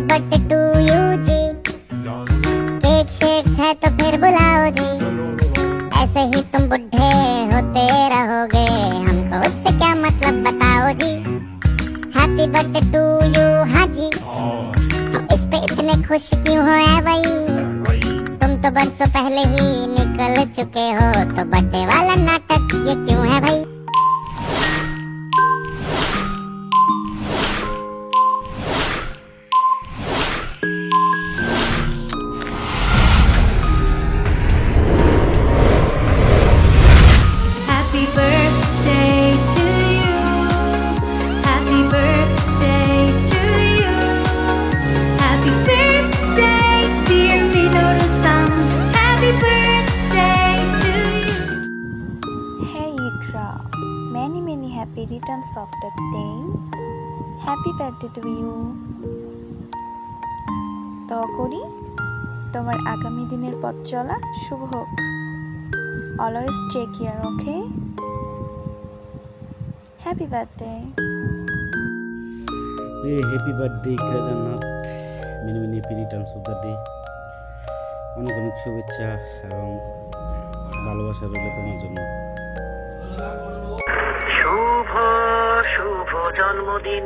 Birthday to you जी, cake शेक है तो फिर बुलाओ जी, ऐसे ही तुम बुढ़े होते रहोगे, हमको उससे क्या मतलब बताओ जी। हैप्पी बर्थडे टू यू हाँ जी, इस पे इतने खुश क्यों हो ऐ भाई, तुम तो बरसों पहले ही निकल चुके हो, तो बर्थडे वाला नाटक ये क्यों है भाई। Happy birthday to you. Happy birthday to you. Happy birthday, dear Minoru-san. Happy birthday to you. Hey Ikra, many happy returns of the day. Happy birthday to you. দোয়া করি তোমার আগামী দিনের পথ চলা শুভ হোক। Always take care, okay? Happy birthday. Happy birthday Iqra Jannat, many many happy returns of the day. অনেক অনেক শুভেচ্ছা এবং ভালোবাসা রইল তোমার জন্য। শুভ শুভ জন্মদিন,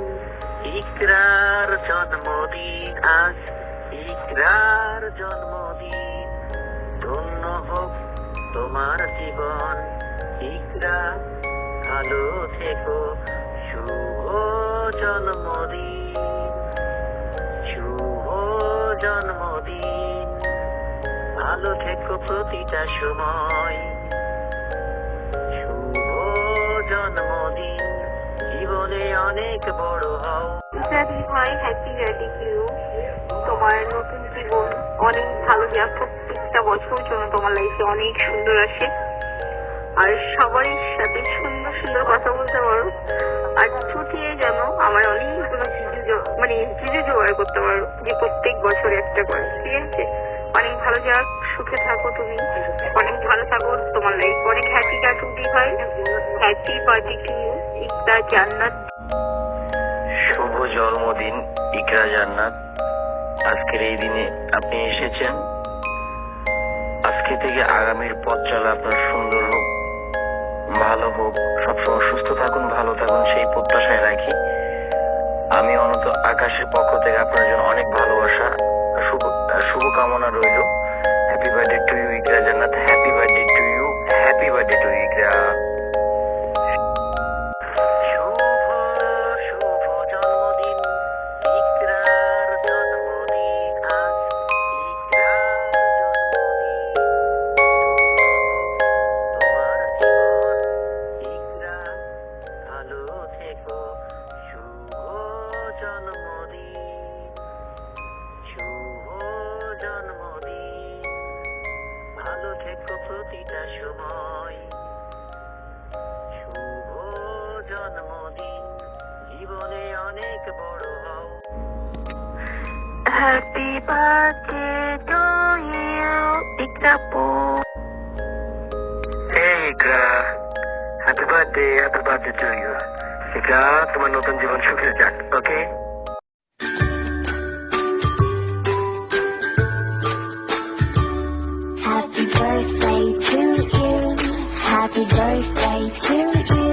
ইকরার জন্মদিন আজ, ইকরার জন্মদিন, ধন্য হোক তোমার জীবন, ইকরা ভালো থেকো, শুভ জন্মদিন, শুভ জন্মদিন, ভালো থেকো প্রতিটা সময়, শুভ জন্মদিন, জীবনে অনেক বড় হও। ইত্যাদি ভাই, হ্যাপি বার্থডে টু ইউ। তোমার নতুন জীবন অনেক ভালো যাক, প্রত্যেকটা বছর জন্য তোমার লাইফে অনেক সুন্দর আসে, আর সবার সাথে সুন্দর সুন্দর কথা বলতে পারো, আর ছুটিয়ে যেন আমার অনেকগুলো জিজু জোগাড় করতে পারো, যে প্রত্যেক বছর একটা করে, ঠিক আছে? অনেক ভালো যাক, সুখে থাকো তুমি, অনেক ভালো থাকো, তোমার লাইফ অনেক হ্যাপি কাটুক দি ভাই। Happy birthday to you Iqra জান্নাত। শুভ জন্মদিন ইকরা জান্নাত, আজকের এই দিনে আপনি এসেছেন, আজকে থেকে আগামীর পথ চলা আপনার সুন্দর হোক, ভালো হোক, সবসময় সুস্থ থাকুন, ভালো থাকুন, সেই প্রত্যাশায় রাখি। আমি অনত আকাশের পক্ষ থেকে আপনার জন্য অনেক ভালোবাসা, শুভকামনা রইল। Happy birthday to you Iqra Jannat, happy birthday to you, happy birthday to Iqra. প্রতিটা সময় শুভ জন্মদিন, জীবনে অনেক বড় হও। Happy birthday to you Iqra পু। Iqra, happy birthday to you Iqra, তোমার নতুন জীবন সুখে যাক, ওকে? Happy birthday to you, happy birthday to you.